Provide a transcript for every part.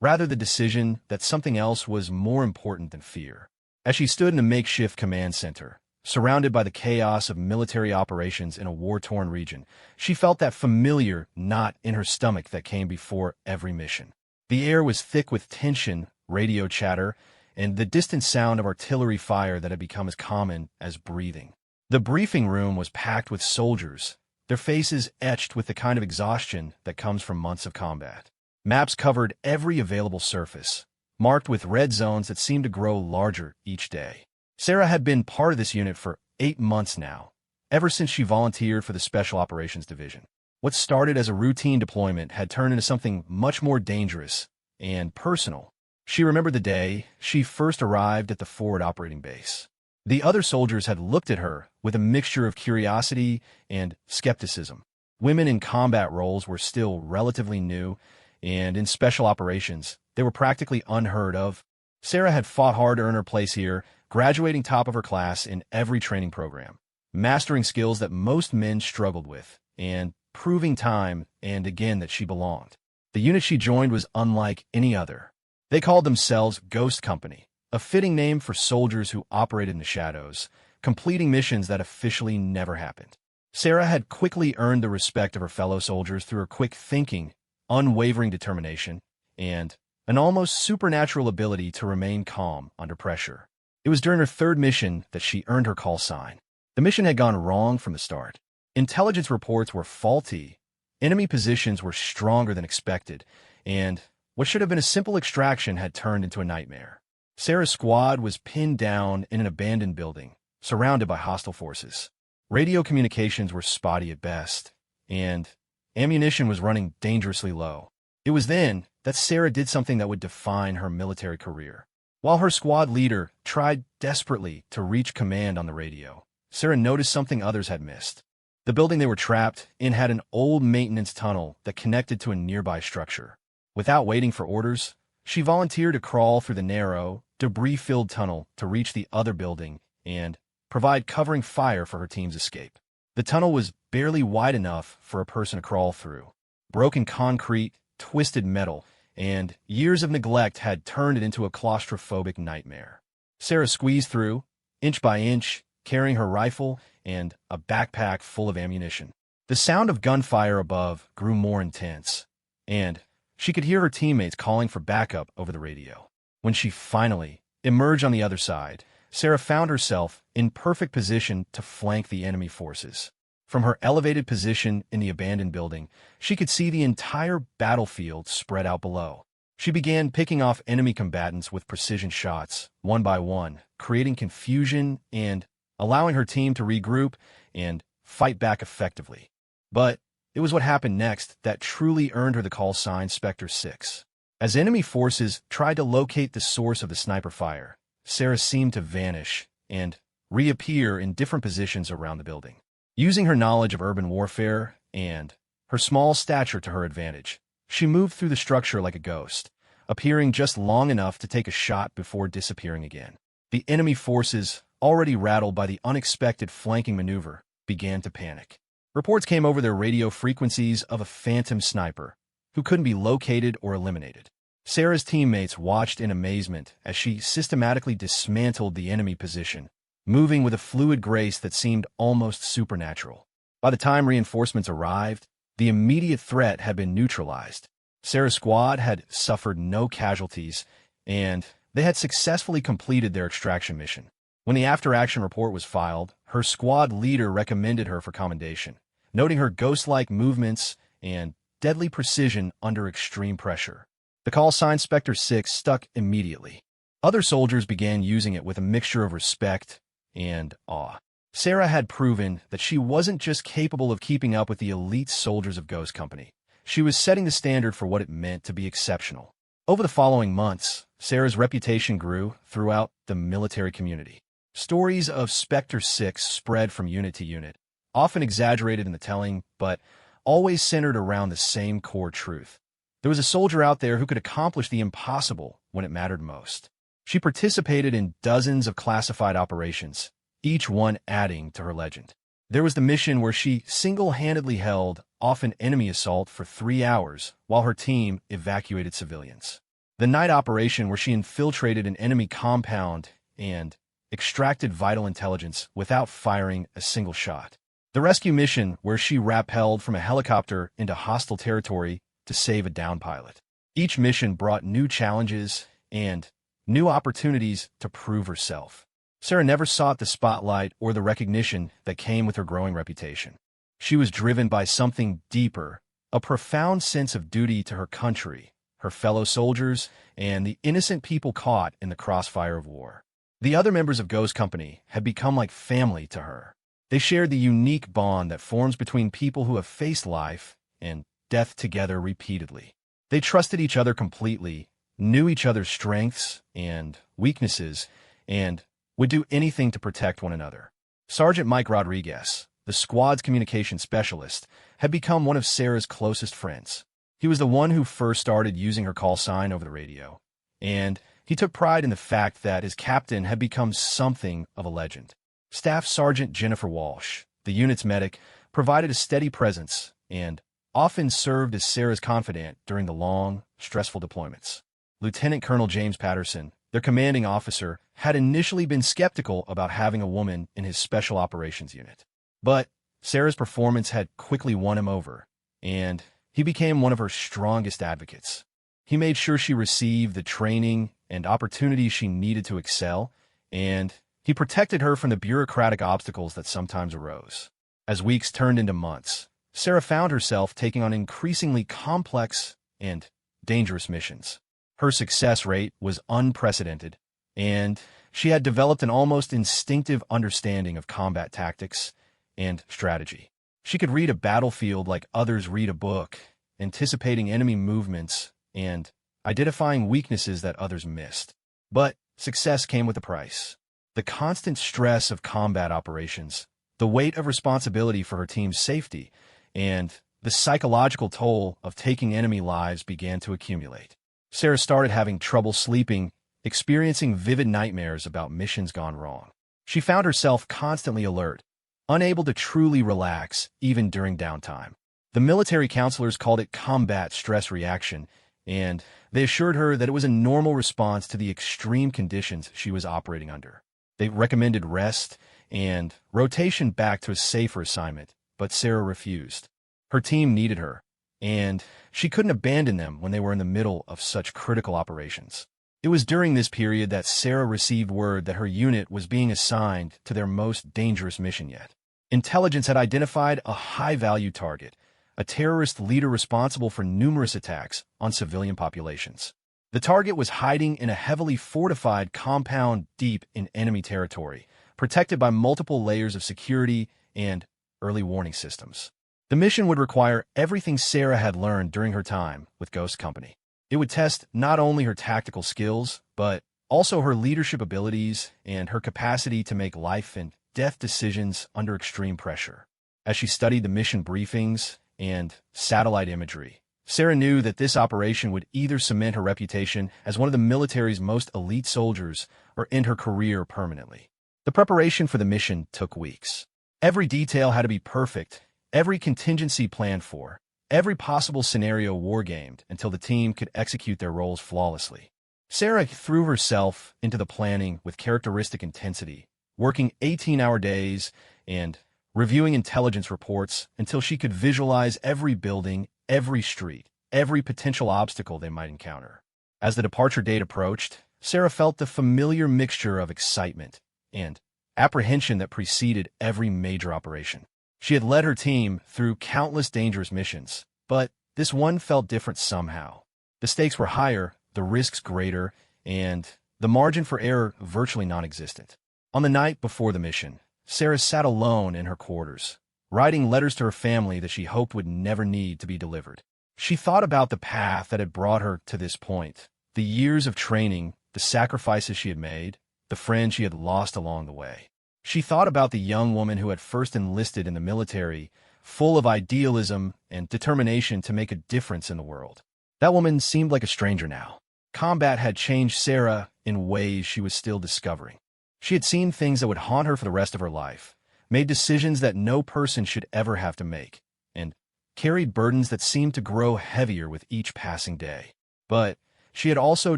rather the decision that something else was more important than fear. As she stood in a makeshift command center, surrounded by the chaos of military operations in a war-torn region, she felt that familiar knot in her stomach that came before every mission. The air was thick with tension, radio chatter, and the distant sound of artillery fire that had become as common as breathing. The briefing room was packed with soldiers, their faces etched with the kind of exhaustion that comes from months of combat. Maps covered every available surface, marked with red zones that seemed to grow larger each day. Sarah had been part of this unit for 8 months now, ever since she volunteered for the Special Operations Division. What started as a routine deployment had turned into something much more dangerous and personal. She remembered the day she first arrived at the forward operating base. The other soldiers had looked at her with a mixture of curiosity and skepticism. Women in combat roles were still relatively new, and in special operations, they were practically unheard of. Sarah had fought hard to earn her place here, graduating top of her class in every training program, mastering skills that most men struggled with, and proving time and again that she belonged. The unit she joined was unlike any other. They called themselves Ghost Company, a fitting name for soldiers who operated in the shadows, completing missions that officially never happened. Sarah had quickly earned the respect of her fellow soldiers through her quick thinking, unwavering determination, and an almost supernatural ability to remain calm under pressure. It was during her 3rd mission that she earned her call sign. The mission had gone wrong from the start. Intelligence reports were faulty, enemy positions were stronger than expected, and what should have been a simple extraction had turned into a nightmare. Sarah's squad was pinned down in an abandoned building, surrounded by hostile forces. Radio communications were spotty at best, and ammunition was running dangerously low. It was then that Sarah did something that would define her military career. While her squad leader tried desperately to reach command on the radio, Sarah noticed something others had missed. The building they were trapped in had an old maintenance tunnel that connected to a nearby structure. Without waiting for orders, she volunteered to crawl through the narrow, debris-filled tunnel to reach the other building and provide covering fire for her team's escape. The tunnel was barely wide enough for a person to crawl through. Broken concrete, twisted metal, and years of neglect had turned it into a claustrophobic nightmare. Sarah squeezed through, inch by inch, carrying her rifle and a backpack full of ammunition. The sound of gunfire above grew more intense, and she could hear her teammates calling for backup over the radio. When she finally emerged on the other side, Sarah found herself in perfect position to flank the enemy forces. From her elevated position in the abandoned building, she could see the entire battlefield spread out below. She began picking off enemy combatants with precision shots, one by one, creating confusion and allowing her team to regroup and fight back effectively. But it was what happened next that truly earned her the call sign Specter 6. As enemy forces tried to locate the source of the sniper fire, Sarah seemed to vanish and reappear in different positions around the building. Using her knowledge of urban warfare and her small stature to her advantage, she moved through the structure like a ghost, appearing just long enough to take a shot before disappearing again. The enemy forces, already rattled by the unexpected flanking maneuver, began to panic. Reports came over their radio frequencies of a phantom sniper who couldn't be located or eliminated. Sarah's teammates watched in amazement as she systematically dismantled the enemy position, moving with a fluid grace that seemed almost supernatural. By the time reinforcements arrived, the immediate threat had been neutralized. Sarah's squad had suffered no casualties, and they had successfully completed their extraction mission. When the after-action report was filed, her squad leader recommended her for commendation, noting her ghost-like movements and deadly precision under extreme pressure. The call sign Specter 6 stuck immediately. Other soldiers began using it with a mixture of respect and awe. Sarah had proven that she wasn't just capable of keeping up with the elite soldiers of Ghost Company. She was setting the standard for what it meant to be exceptional. Over the following months, Sarah's reputation grew throughout the military community. Stories of Specter 6 spread from unit to unit, often exaggerated in the telling, but always centered around the same core truth. There was a soldier out there who could accomplish the impossible when it mattered most. She participated in dozens of classified operations, each one adding to her legend. There was the mission where she single-handedly held off an enemy assault for 3 hours while her team evacuated civilians. The night operation where she infiltrated an enemy compound and extracted vital intelligence without firing a single shot. The rescue mission where she rappelled from a helicopter into hostile territory to save a downed pilot. Each mission brought new challenges and new opportunities to prove herself. Sarah never sought the spotlight or the recognition that came with her growing reputation. She was driven by something deeper, a profound sense of duty to her country, her fellow soldiers, and the innocent people caught in the crossfire of war. The other members of Ghost Company had become like family to her. They shared the unique bond that forms between people who have faced life and death together repeatedly. They trusted each other completely, knew each other's strengths and weaknesses, and would do anything to protect one another. Sergeant Mike Rodriguez, the squad's communication specialist, had become one of Sarah's closest friends. He was the one who first started using her call sign over the radio, and he took pride in the fact that his captain had become something of a legend. Staff Sergeant Jennifer Walsh, the unit's medic, provided a steady presence and often served as Sarah's confidant during the long, stressful deployments. Lieutenant Colonel James Patterson, their commanding officer, had initially been skeptical about having a woman in his special operations unit. But Sarah's performance had quickly won him over, and he became one of her strongest advocates. He made sure she received the training and opportunities she needed to excel, and he protected her from the bureaucratic obstacles that sometimes arose. As weeks turned into months, Sarah found herself taking on increasingly complex and dangerous missions. Her success rate was unprecedented, and she had developed an almost instinctive understanding of combat tactics and strategy. She could read a battlefield like others read a book, anticipating enemy movements and identifying weaknesses that others missed. But success came with a price. The constant stress of combat operations, the weight of responsibility for her team's safety, and the psychological toll of taking enemy lives began to accumulate. Sarah started having trouble sleeping, experiencing vivid nightmares about missions gone wrong. She found herself constantly alert, unable to truly relax even during downtime. The military counselors called it combat stress reaction, and they assured her that it was a normal response to the extreme conditions she was operating under. They recommended rest and rotation back to a safer assignment, but Sarah refused. Her team needed her, and she couldn't abandon them when they were in the middle of such critical operations. It was during this period that Sarah received word that her unit was being assigned to their most dangerous mission yet. Intelligence had identified a high-value target, a terrorist leader responsible for numerous attacks on civilian populations. The target was hiding in a heavily fortified compound deep in enemy territory, protected by multiple layers of security and early warning systems. The mission would require everything Sarah had learned during her time with Ghost Company. It would test not only her tactical skills, but also her leadership abilities and her capacity to make life and death decisions under extreme pressure. As she studied the mission briefings and satellite imagery, Sarah knew that this operation would either cement her reputation as one of the military's most elite soldiers or end her career permanently. The preparation for the mission took weeks. Every detail had to be perfect, every contingency planned for, every possible scenario wargamed until the team could execute their roles flawlessly. Sarah threw herself into the planning with characteristic intensity, working 18-hour days and reviewing intelligence reports until she could visualize every building, every street, every potential obstacle they might encounter. As the departure date approached, Sarah felt the familiar mixture of excitement and apprehension that preceded every major operation. She had led her team through countless dangerous missions, but this one felt different somehow. The stakes were higher, the risks greater, and the margin for error virtually non-existent. On the night before the mission, Sarah sat alone in her quarters, writing letters to her family that she hoped would never need to be delivered. She thought about the path that had brought her to this point, the years of training, the sacrifices she had made, the friends she had lost along the way. She thought about the young woman who had first enlisted in the military, full of idealism and determination to make a difference in the world. That woman seemed like a stranger now. Combat had changed Sarah in ways she was still discovering. She had seen things that would haunt her for the rest of her life, made decisions that no person should ever have to make, and carried burdens that seemed to grow heavier with each passing day. But she had also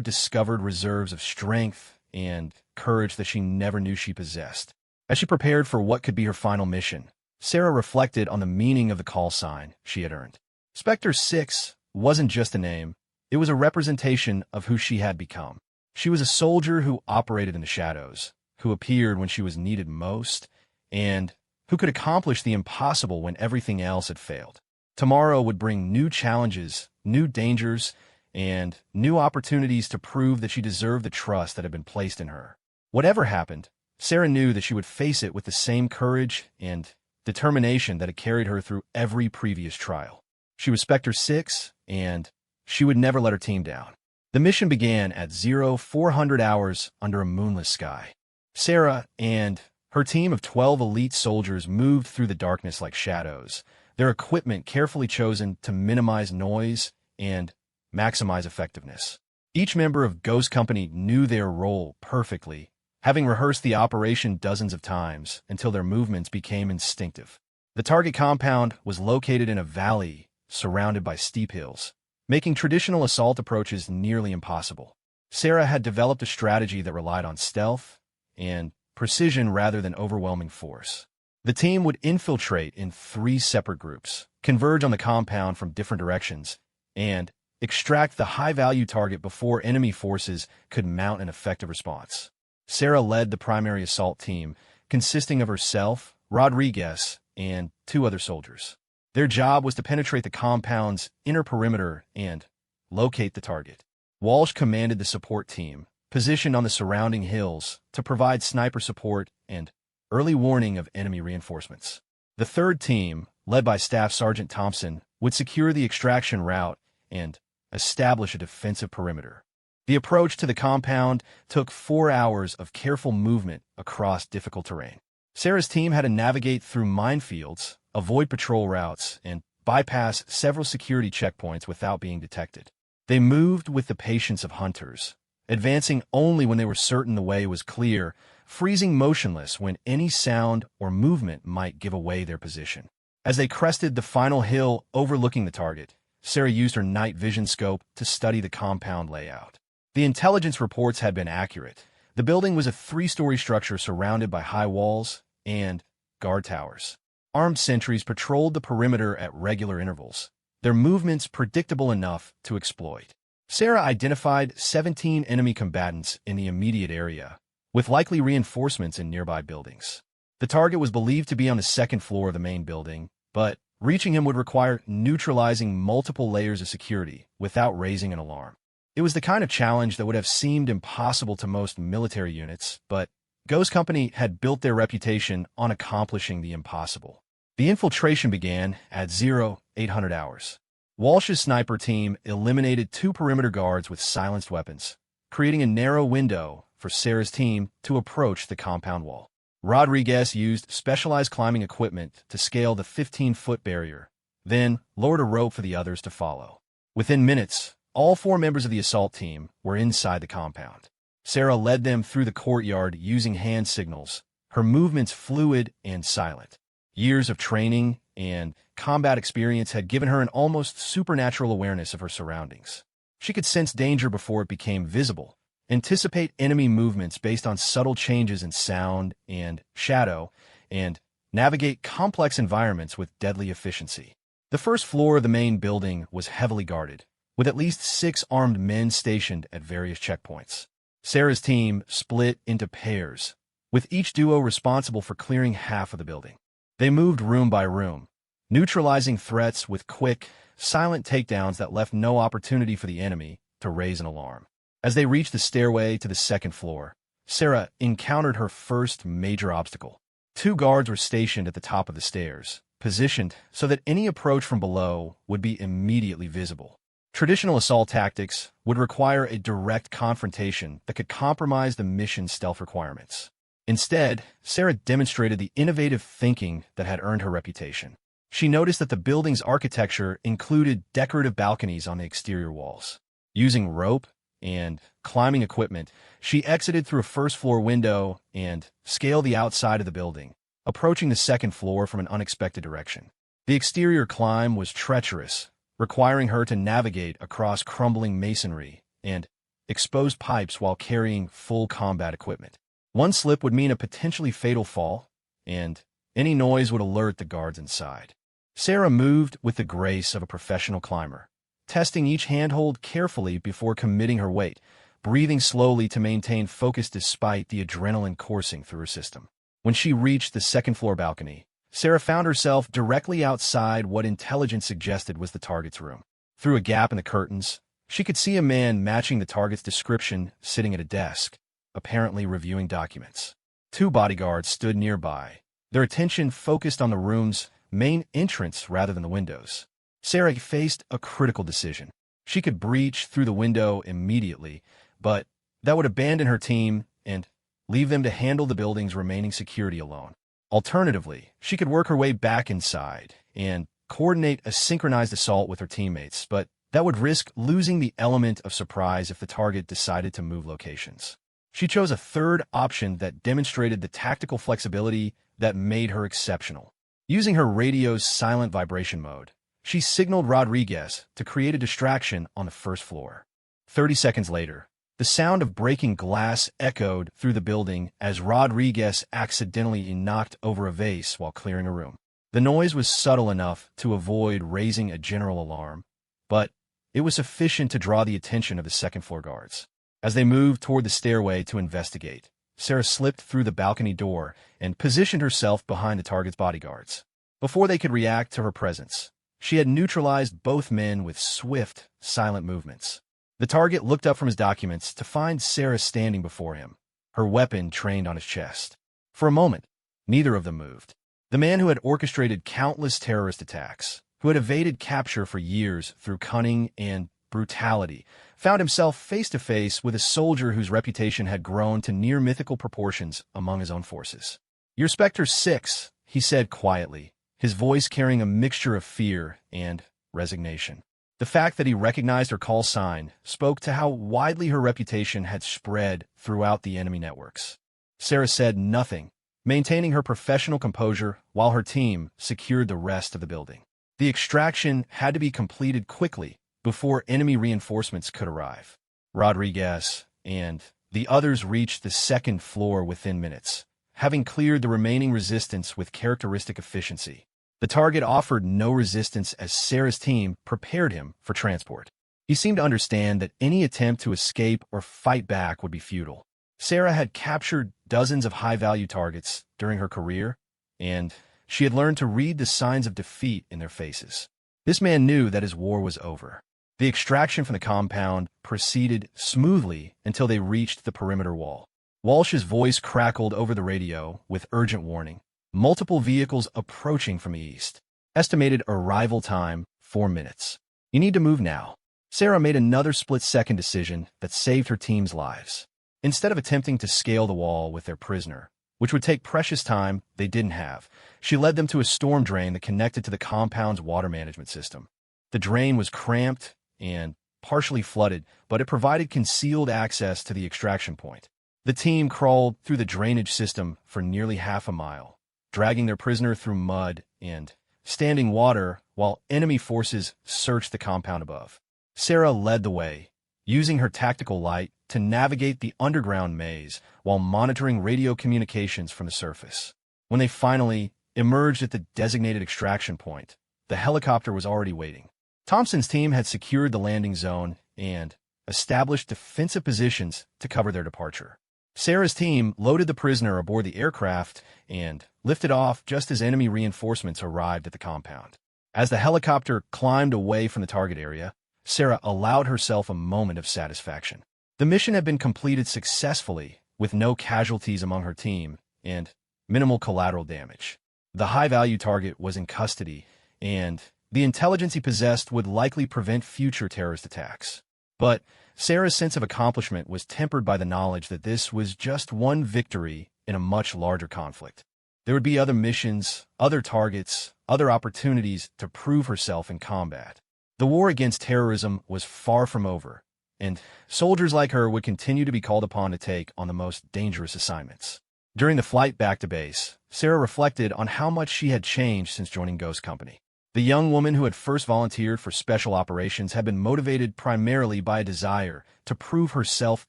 discovered reserves of strength and courage that she never knew she possessed. As she prepared for what could be her final mission, Sarah reflected on the meaning of the call sign she had earned. Specter 6 wasn't just a name, it was a representation of who she had become. She was a soldier who operated in the shadows, who appeared when she was needed most, and who could accomplish the impossible when everything else had failed. Tomorrow would bring new challenges, new dangers, and new opportunities to prove that she deserved the trust that had been placed in her. Whatever happened, Sarah knew that she would face it with the same courage and determination that had carried her through every previous trial. She was Specter 6, and she would never let her team down. The mission began at 0400 hours under a moonless sky. Sarah and her team of 12 elite soldiers moved through the darkness like shadows, their equipment carefully chosen to minimize noise and maximize effectiveness. Each member of Ghost Company knew their role perfectly, having rehearsed the operation dozens of times until their movements became instinctive. The target compound was located in a valley surrounded by steep hills, making traditional assault approaches nearly impossible. Sarah had developed a strategy that relied on stealth and precision rather than overwhelming force. The team would infiltrate in 3 separate groups, converge on the compound from different directions, and extract the high-value target before enemy forces could mount an effective response. Sarah led the primary assault team, consisting of herself, Rodriguez, and 2 other soldiers. Their job was to penetrate the compound's inner perimeter and locate the target. Walsh commanded the support team, positioned on the surrounding hills, to provide sniper support and early warning of enemy reinforcements. The 3rd team, led by Staff Sergeant Thompson, would secure the extraction route and establish a defensive perimeter. The approach to the compound took 4 hours of careful movement across difficult terrain. Sarah's team had to navigate through minefields, avoid patrol routes, and bypass several security checkpoints without being detected. They moved with the patience of hunters, advancing only when they were certain the way was clear, freezing motionless when any sound or movement might give away their position. As they crested the final hill overlooking the target, Sarah used her night vision scope to study the compound layout. The intelligence reports had been accurate. The building was a 3-story structure surrounded by high walls and guard towers. Armed sentries patrolled the perimeter at regular intervals, their movements predictable enough to exploit. Sarah identified 17 enemy combatants in the immediate area, with likely reinforcements in nearby buildings. The target was believed to be on the 2nd floor of the main building, but reaching him would require neutralizing multiple layers of security without raising an alarm. It was the kind of challenge that would have seemed impossible to most military units, but Ghost Company had built their reputation on accomplishing the impossible. The infiltration began at 0800 hours. Walsh's sniper team eliminated 2 perimeter guards with silenced weapons, creating a narrow window for Sarah's team to approach the compound wall. Rodriguez used specialized climbing equipment to scale the 15-foot barrier, then lowered a rope for the others to follow. Within minutes, all 4 members of the assault team were inside the compound. Sarah led them through the courtyard using hand signals, her movements fluid and silent. Years of training and combat experience had given her an almost supernatural awareness of her surroundings. She could sense danger before it became visible, anticipate enemy movements based on subtle changes in sound and shadow, and navigate complex environments with deadly efficiency. The 1st floor of the main building was heavily guarded, with at least 6 armed men stationed at various checkpoints. Sarah's team split into pairs, with each duo responsible for clearing half of the building. They moved room by room, neutralizing threats with quick, silent takedowns that left no opportunity for the enemy to raise an alarm. As they reached the stairway to the 2nd floor, Sarah encountered her first major obstacle. 2 guards were stationed at the top of the stairs, positioned so that any approach from below would be immediately visible. Traditional assault tactics would require a direct confrontation that could compromise the mission's stealth requirements. Instead, Sarah demonstrated the innovative thinking that had earned her reputation. She noticed that the building's architecture included decorative balconies on the exterior walls. Using rope and climbing equipment, she exited through a 1st-floor window and scaled the outside of the building, approaching the 2nd floor from an unexpected direction. The exterior climb was treacherous, requiring her to navigate across crumbling masonry and exposed pipes while carrying full combat equipment. One slip would mean a potentially fatal fall, and any noise would alert the guards inside. Sarah moved with the grace of a professional climber, testing each handhold carefully before committing her weight, breathing slowly to maintain focus despite the adrenaline coursing through her system. When she reached the second-floor balcony, Sarah found herself directly outside what intelligence suggested was the target's room. Through a gap in the curtains, she could see a man matching the target's description sitting at a desk, apparently reviewing documents. Two bodyguards stood nearby, their attention focused on the room's main entrance rather than the windows. Sarah faced a critical decision. She could breach through the window immediately, but that would abandon her team and leave them to handle the building's remaining security alone. Alternatively, she could work her way back inside and coordinate a synchronized assault with her teammates, but that would risk losing the element of surprise if the target decided to move locations. She chose a third option that demonstrated the tactical flexibility that made her exceptional. Using her radio's silent vibration mode, she signaled Rodriguez to create a distraction on the first floor. 30 seconds later, the sound of breaking glass echoed through the building as Rodriguez accidentally knocked over a vase while clearing a room. The noise was subtle enough to avoid raising a general alarm, but it was sufficient to draw the attention of the second-floor guards. As they moved toward the stairway to investigate, Sarah slipped through the balcony door and positioned herself behind the target's bodyguards. Before they could react to her presence, she had neutralized both men with swift, silent movements. The target looked up from his documents to find Sarah standing before him, her weapon trained on his chest. For a moment, neither of them moved. The man who had orchestrated countless terrorist attacks, who had evaded capture for years through cunning and brutality, found himself face-to-face with a soldier whose reputation had grown to near mythical proportions among his own forces. "You're Specter 6, he said quietly, his voice carrying a mixture of fear and resignation. The fact that he recognized her call sign spoke to how widely her reputation had spread throughout the enemy networks. Sarah said nothing, maintaining her professional composure while her team secured the rest of the building. The extraction had to be completed quickly before enemy reinforcements could arrive. Rodriguez and the others reached the second floor within minutes, having cleared the remaining resistance with characteristic efficiency. The target offered no resistance as Sarah's team prepared him for transport. He seemed to understand that any attempt to escape or fight back would be futile. Sarah had captured dozens of high-value targets during her career, and she had learned to read the signs of defeat in their faces. This man knew that his war was over. The extraction from the compound proceeded smoothly until they reached the perimeter wall. Walsh's voice crackled over the radio with urgent warning. Multiple vehicles approaching from the east. Estimated arrival time, 4 minutes. You need to move now. Sarah made another split-second decision that saved her team's lives. Instead of attempting to scale the wall with their prisoner, which would take precious time they didn't have, she led them to a storm drain that connected to the compound's water management system. The drain was cramped and partially flooded, but it provided concealed access to the extraction point. The team crawled through the drainage system for nearly half a mile, dragging their prisoner through mud and standing water while enemy forces searched the compound above. Sarah led the way, using her tactical light to navigate the underground maze while monitoring radio communications from the surface. When they finally emerged at the designated extraction point, the helicopter was already waiting. Thompson's team had secured the landing zone and established defensive positions to cover their departure. Sarah's team loaded the prisoner aboard the aircraft and lifted off just as enemy reinforcements arrived at the compound. As the helicopter climbed away from the target area, Sarah allowed herself a moment of satisfaction. The mission had been completed successfully, with no casualties among her team and minimal collateral damage. The high-value target was in custody, and the intelligence he possessed would likely prevent future terrorist attacks. But Sarah's sense of accomplishment was tempered by the knowledge that this was just one victory in a much larger conflict. There would be other missions, other targets, other opportunities to prove herself in combat. The war against terrorism was far from over, and soldiers like her would continue to be called upon to take on the most dangerous assignments. During the flight back to base, Sarah reflected on how much she had changed since joining Ghost Company. The young woman who had first volunteered for special operations had been motivated primarily by a desire to prove herself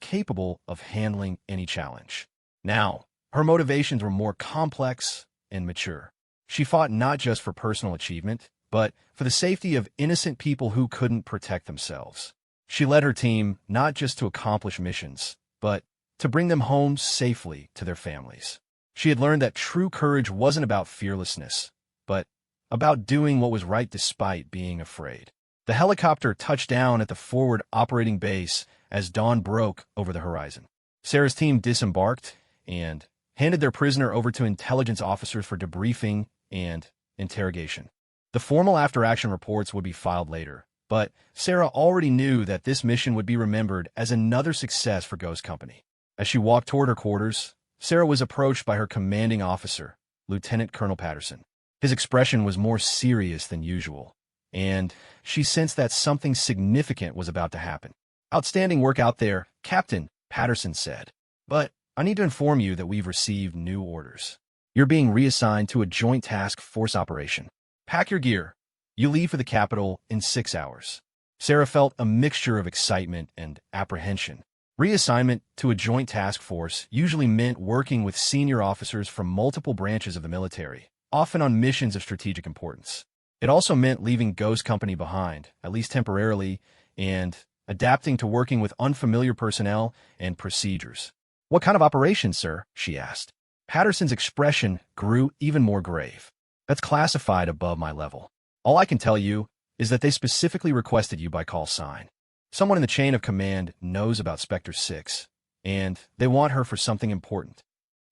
capable of handling any challenge. Now, her motivations were more complex and mature. She fought not just for personal achievement, but for the safety of innocent people who couldn't protect themselves. She led her team not just to accomplish missions, but to bring them home safely to their families. She had learned that true courage wasn't about fearlessness, but about doing what was right despite being afraid. The helicopter touched down at the forward operating base as dawn broke over the horizon. Sarah's team disembarked and handed their prisoner over to intelligence officers for debriefing and interrogation. The formal after-action reports would be filed later, but Sarah already knew that this mission would be remembered as another success for Ghost Company. As she walked toward her quarters, Sarah was approached by her commanding officer, Lieutenant Colonel Patterson. His expression was more serious than usual, and she sensed that something significant was about to happen. "Outstanding work out there, Captain," Patterson said. "But I need to inform you that we've received new orders. You're being reassigned to a joint task force operation. Pack your gear. You leave for the capital in 6 hours." Sarah felt a mixture of excitement and apprehension. Reassignment to a joint task force usually meant working with senior officers from multiple branches of the military, often on missions of strategic importance. It also meant leaving Ghost Company behind, at least temporarily, and adapting to working with unfamiliar personnel and procedures. "What kind of operation, sir?" she asked. Patterson's expression grew even more grave. "That's classified above my level. All I can tell you is that they specifically requested you by call sign. Someone in the chain of command knows about Specter 6, and they want her for something important."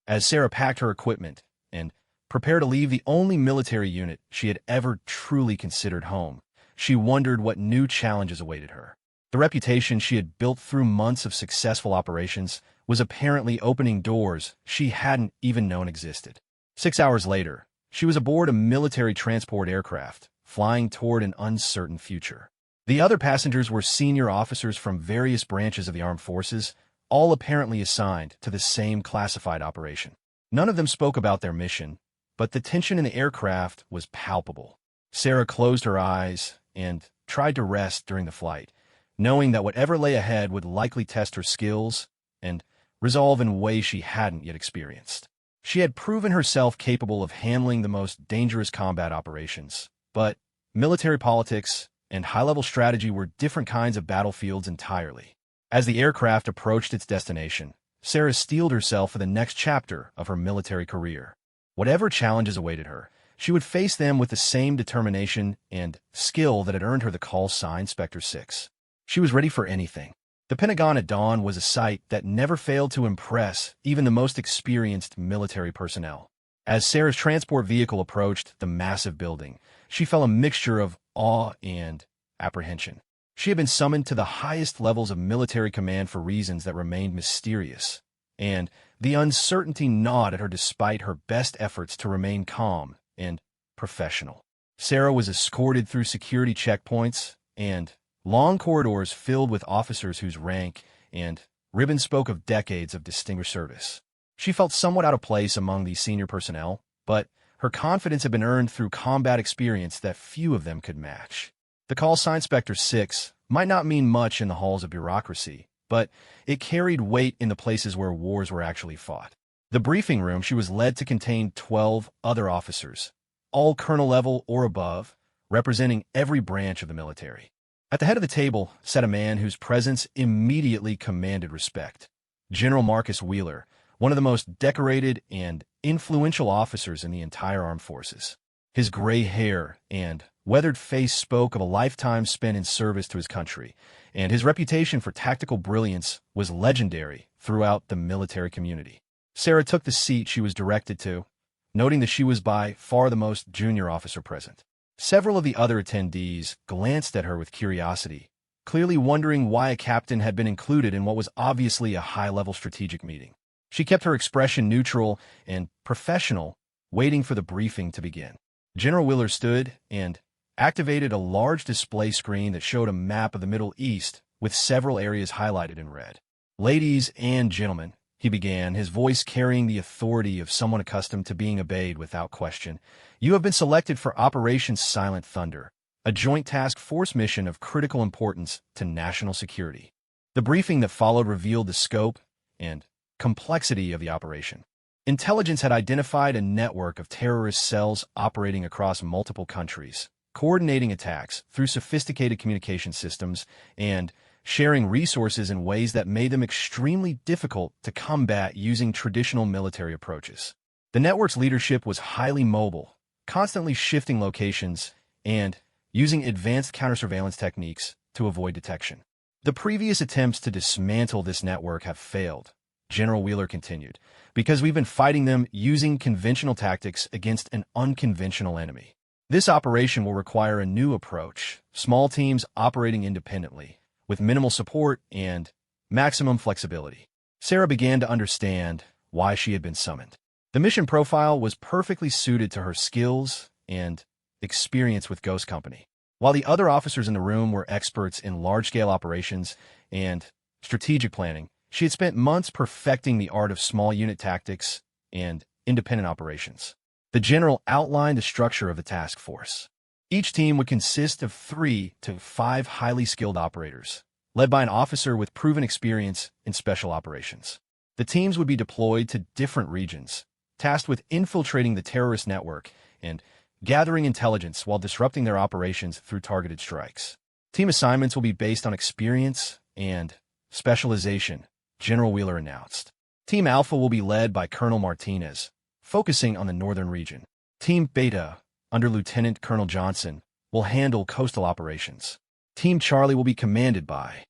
As Sarah packed her equipment and prepared to leave the only military unit she had ever truly considered home, she wondered what new challenges awaited her. The reputation she had built through months of successful operations was apparently opening doors she hadn't even known existed. 6 hours later, she was aboard a military transport aircraft, flying toward an uncertain future. The other passengers were senior officers from various branches of the armed forces, all apparently assigned to the same classified operation. None of them spoke about their mission, but the tension in the aircraft was palpable. Sarah closed her eyes and tried to rest during the flight, knowing that whatever lay ahead would likely test her skills and resolve in ways she hadn't yet experienced. She had proven herself capable of handling the most dangerous combat operations, but military politics and high-level strategy were different kinds of battlefields entirely. As the aircraft approached its destination, Sarah steeled herself for the next chapter of her military career. Whatever challenges awaited her, she would face them with the same determination and skill that had earned her the call sign Specter 6. She was ready for anything. The Pentagon at dawn was a sight that never failed to impress even the most experienced military personnel. As Sarah's transport vehicle approached the massive building, she felt a mixture of awe and apprehension. She had been summoned to the highest levels of military command for reasons that remained mysterious, and the uncertainty gnawed at her despite her best efforts to remain calm and professional. Sarah was escorted through security checkpoints and long corridors filled with officers whose rank and ribbon spoke of decades of distinguished service. She felt somewhat out of place among these senior personnel, but her confidence had been earned through combat experience that few of them could match. The call sign Specter 6 might not mean much in the halls of bureaucracy, but it carried weight in the places where wars were actually fought. The briefing room she was led to contained 12 other officers, all colonel level or above, representing every branch of the military. At the head of the table sat a man whose presence immediately commanded respect. General Marcus Wheeler, one of the most decorated and influential officers in the entire armed forces. His gray hair and weathered face spoke of a lifetime spent in service to his country, and his reputation for tactical brilliance was legendary throughout the military community. Sarah took the seat she was directed to, noting that she was by far the most junior officer present. Several of the other attendees glanced at her with curiosity, clearly wondering why a captain had been included in what was obviously a high-level strategic meeting. She kept her expression neutral and professional, waiting for the briefing to begin. General Wheeler stood and activated a large display screen that showed a map of the Middle East with several areas highlighted in red. "Ladies and gentlemen, he began, his voice carrying the authority of someone accustomed to being obeyed without question. "You have been selected for Operation Silent Thunder, a joint task force mission of critical importance to national security." The briefing that followed revealed the scope and complexity of the operation. Intelligence had identified a network of terrorist cells operating across multiple countries, coordinating attacks through sophisticated communication systems and sharing resources in ways that made them extremely difficult to combat using traditional military approaches. The network's leadership was highly mobile, constantly shifting locations and using advanced counter-surveillance techniques to avoid detection. "The previous attempts to dismantle this network have failed," General Wheeler continued, "because we've been fighting them using conventional tactics against an unconventional enemy. This operation will require a new approach, small teams operating independently, with minimal support and maximum flexibility." Sarah began to understand why she had been summoned. The mission profile was perfectly suited to her skills and experience with Ghost Company. While the other officers in the room were experts in large-scale operations and strategic planning, she had spent months perfecting the art of small unit tactics and independent operations. The general outlined the structure of the task force. Each team would consist of 3 to 5 highly skilled operators, led by an officer with proven experience in special operations. The teams would be deployed to different regions, tasked with infiltrating the terrorist network and gathering intelligence while disrupting their operations through targeted strikes. Team assignments will be based on experience and specialization, General Wheeler announced. Team Alpha will be led by Colonel Martinez, focusing on the northern region. Team Beta, under Lieutenant Colonel Johnson, will handle coastal operations. Team Charlie will be commanded by...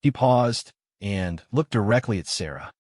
He paused and looked directly at Sarah.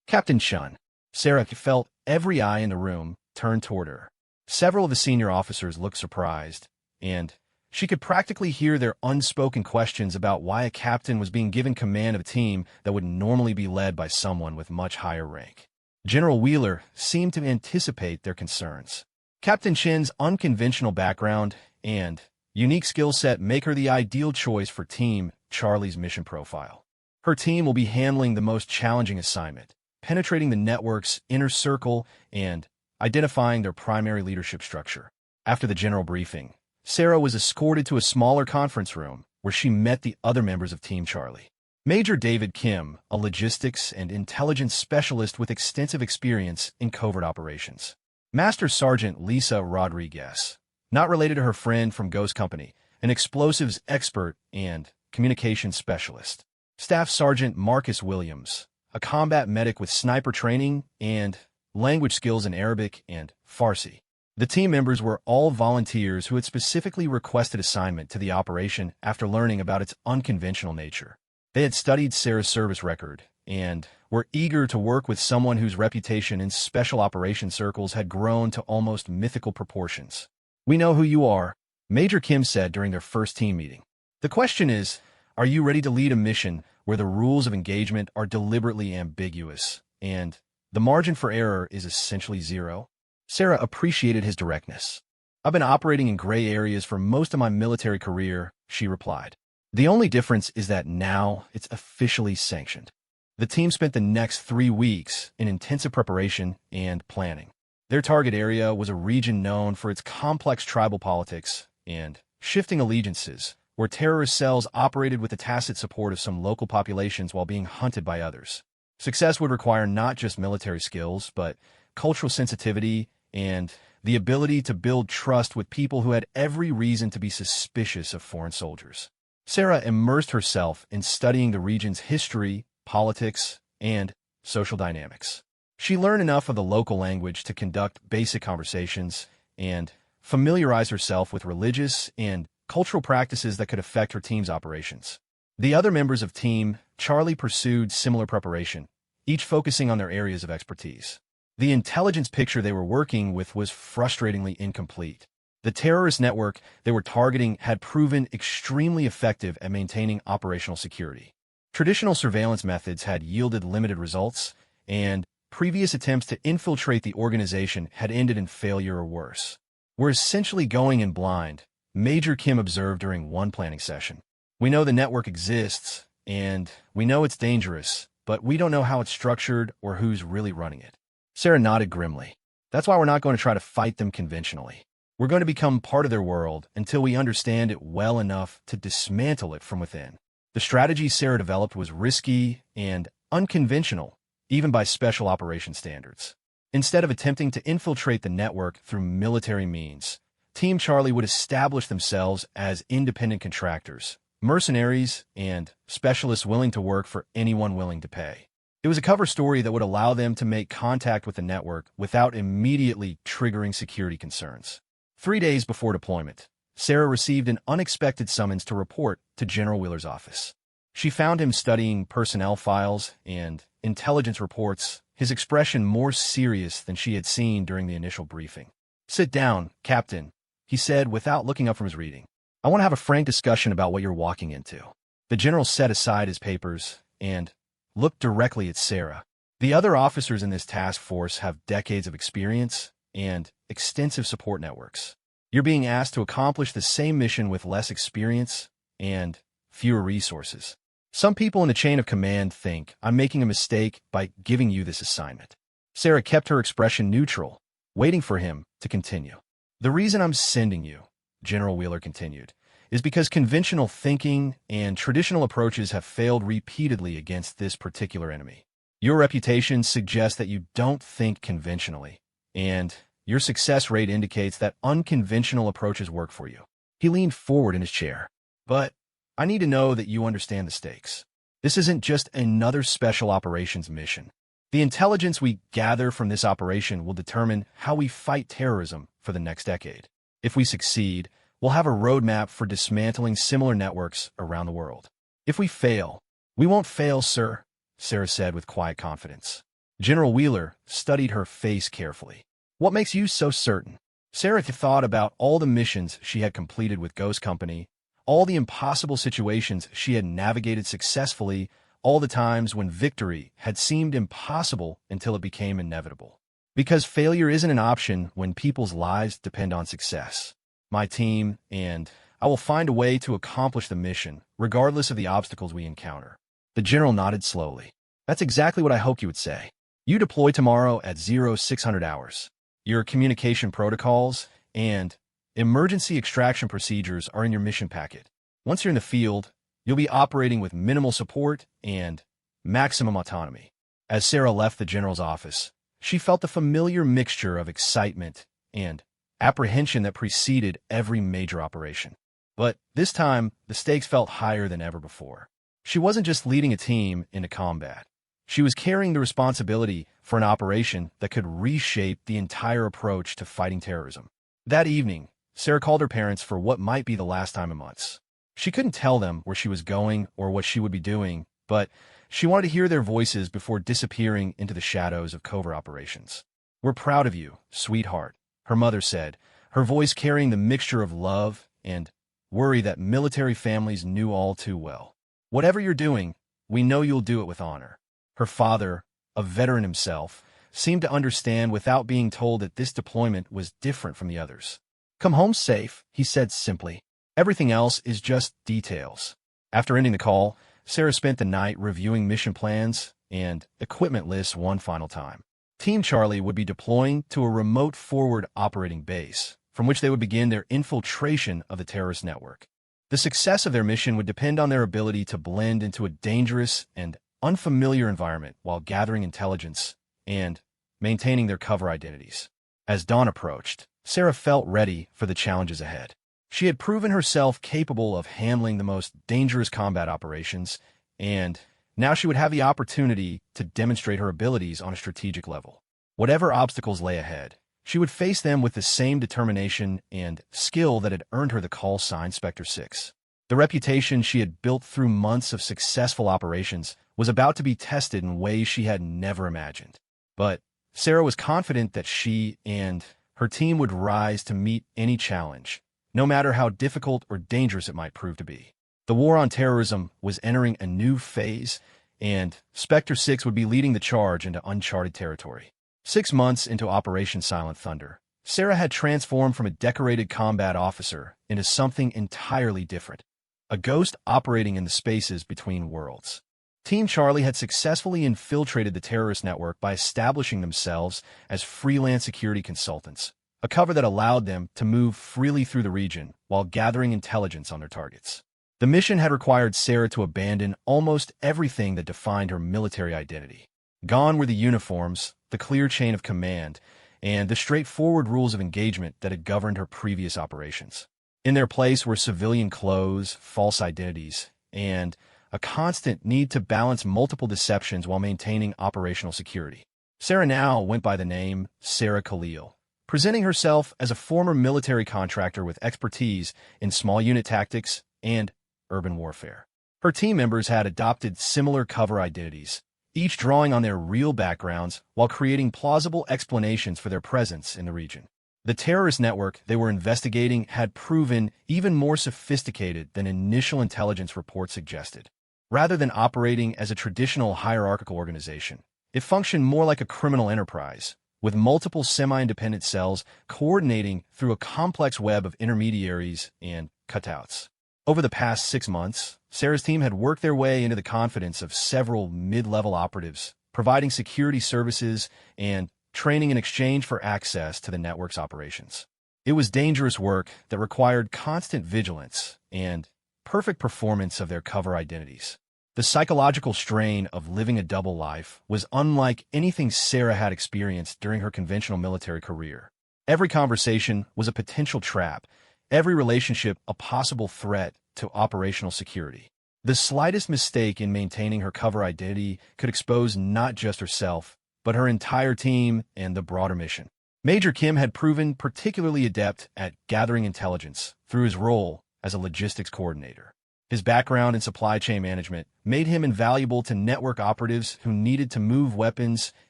"Captain Chun." Sarah felt every eye in the room turn toward her. Several of the senior officers looked surprised, and she could practically hear their unspoken questions about why a captain was being given command of a team that would normally be led by someone with much higher rank. General Wheeler seemed to anticipate their concerns. Captain Chin's unconventional background and unique skill set make her the ideal choice for Team Charlie's mission profile. Her team will be handling the most challenging assignment, penetrating the network's inner circle and identifying their primary leadership structure. After the general briefing, Sarah was escorted to a smaller conference room where she met the other members of Team Charlie. Major David Kim, a logistics and intelligence specialist with extensive experience in covert operations. Master Sergeant Lisa Rodriguez, not related to her friend from Ghost Company, an explosives expert and communications specialist. Staff Sergeant Marcus Williams, a combat medic with sniper training and language skills in Arabic and Farsi. The team members were all volunteers who had specifically requested assignment to the operation after learning about its unconventional nature. They had studied Sarah's service record and were eager to work with someone whose reputation in special operations circles had grown to almost mythical proportions. "We know who you are," Major Kim said during their first team meeting. "The question is, are you ready to lead a mission where the rules of engagement are deliberately ambiguous and the margin for error is essentially zero?" Sarah appreciated his directness. "I've been operating in gray areas for most of my military career," she replied. "The only difference is that now it's officially sanctioned." The team spent the next 3 weeks in intensive preparation and planning. Their target area was a region known for its complex tribal politics and shifting allegiances, where terrorist cells operated with the tacit support of some local populations while being hunted by others. Success would require not just military skills, but cultural sensitivity and the ability to build trust with people who had every reason to be suspicious of foreign soldiers. Sarah immersed herself in studying the region's history, politics, and social dynamics. She learned enough of the local language to conduct basic conversations and familiarize herself with religious and cultural practices that could affect her team's operations. The other members of Team Charlie pursued similar preparation, each focusing on their areas of expertise. The intelligence picture they were working with was frustratingly incomplete. The terrorist network they were targeting had proven extremely effective at maintaining operational security. Traditional surveillance methods had yielded limited results, and previous attempts to infiltrate the organization had ended in failure or worse. "We're essentially going in blind," Major Kim observed during one planning session. "We know the network exists, and we know it's dangerous, but we don't know how it's structured or who's really running it. Sarah nodded grimly. That's why we're not going to try to fight them conventionally. We're going to become part of their world until we understand it well enough to dismantle it from within. The strategy Sarah developed was risky and unconventional, even by special operations standards. Instead of attempting to infiltrate the network through military means, Team Charlie would establish themselves as independent contractors, mercenaries, and specialists willing to work for anyone willing to pay. It was a cover story that would allow them to make contact with the network without immediately triggering security concerns. 3 days before deployment, Sarah received an unexpected summons to report to General Wheeler's office. She found him studying personnel files and intelligence reports, his expression more serious than she had seen during the initial briefing. "Sit down, Captain," he said without looking up from his reading. "I want to have a frank discussion about what you're walking into." The general set aside his papers and looked directly at Sarah. The other officers in this task force have decades of experience and extensive support networks. You're being asked to accomplish the same mission with less experience and fewer resources. Some people in the chain of command think I'm making a mistake by giving you this assignment. Sarah kept her expression neutral, waiting for him to continue. "The reason I'm sending you," General Wheeler continued, "is because conventional thinking and traditional approaches have failed repeatedly against this particular enemy. Your reputation suggests that you don't think conventionally, and your success rate indicates that unconventional approaches work for you." He leaned forward in his chair. "But I need to know that you understand the stakes. This isn't just another special operations mission. The intelligence we gather from this operation will determine how we fight terrorism for the next decade. If we succeed, we'll have a roadmap for dismantling similar networks around the world. If we fail, we won't fail, sir," Sarah said with quiet confidence. General Wheeler studied her face carefully. "What makes you so certain?" Sarah thought about all the missions she had completed with Ghost Company, all the impossible situations she had navigated successfully, all the times when victory had seemed impossible until it became inevitable. Because failure isn't an option when people's lives depend on success. My team and I will find a way to accomplish the mission, regardless of the obstacles we encounter. The general nodded slowly. "That's exactly what I hoped you would say. You deploy tomorrow at 0600 hours. Your communication protocols and emergency extraction procedures are in your mission packet. Once you're in the field, you'll be operating with minimal support and maximum autonomy." As Sarah left the general's office, she felt the familiar mixture of excitement and apprehension that preceded every major operation. But this time, the stakes felt higher than ever before. She wasn't just leading a team into combat. She was carrying the responsibility for an operation that could reshape the entire approach to fighting terrorism. That evening, Sarah called her parents for what might be the last time in months. She couldn't tell them where she was going or what she would be doing, but she wanted to hear their voices before disappearing into the shadows of covert operations. "We're proud of you, sweetheart," her mother said, her voice carrying the mixture of love and worry that military families knew all too well. "Whatever you're doing, we know you'll do it with honor." Her father, a veteran himself, seemed to understand without being told that this deployment was different from the others. "Come home safe," he said simply. "Everything else is just details." After ending the call, Sarah spent the night reviewing mission plans and equipment lists one final time. Team Charlie would be deploying to a remote forward operating base, from which they would begin their infiltration of the terrorist network. The success of their mission would depend on their ability to blend into a dangerous and unfamiliar environment while gathering intelligence and maintaining their cover identities. As dawn approached, Sarah felt ready for the challenges ahead. She had proven herself capable of handling the most dangerous combat operations, and now she would have the opportunity to demonstrate her abilities on a strategic level. Whatever obstacles lay ahead, she would face them with the same determination and skill that had earned her the call sign Specter 6. The reputation she had built through months of successful operations was about to be tested in ways she had never imagined. But Sarah was confident that she and her team would rise to meet any challenge, no matter how difficult or dangerous it might prove to be. The war on terrorism was entering a new phase, and Specter 6 would be leading the charge into uncharted territory. 6 months into Operation Silent Thunder, Sarah had transformed from a decorated combat officer into something entirely different, a ghost operating in the spaces between worlds. Team Charlie had successfully infiltrated the terrorist network by establishing themselves as freelance security consultants, a cover that allowed them to move freely through the region while gathering intelligence on their targets. The mission had required Sarah to abandon almost everything that defined her military identity. Gone were the uniforms, the clear chain of command, and the straightforward rules of engagement that had governed her previous operations. In their place were civilian clothes, false identities, and a constant need to balance multiple deceptions while maintaining operational security. Sarah now went by the name Sarah Khalil, presenting herself as a former military contractor with expertise in small unit tactics and urban warfare. Her team members had adopted similar cover identities, each drawing on their real backgrounds while creating plausible explanations for their presence in the region. The terrorist network they were investigating had proven even more sophisticated than initial intelligence reports suggested. Rather than operating as a traditional hierarchical organization, it functioned more like a criminal enterprise, with multiple semi-independent cells coordinating through a complex web of intermediaries and cutouts. Over the past 6 months, Sarah's team had worked their way into the confidence of several mid-level operatives, providing security services and training in exchange for access to the network's operations. It was dangerous work that required constant vigilance and perfect performance of their cover identities. The psychological strain of living a double life was unlike anything Sarah had experienced during her conventional military career. Every conversation was a potential trap, every relationship a possible threat to operational security. The slightest mistake in maintaining her cover identity could expose not just herself, but her entire team and the broader mission. Major Kim had proven particularly adept at gathering intelligence through his role as a logistics coordinator. His background in supply chain management made him invaluable to network operatives who needed to move weapons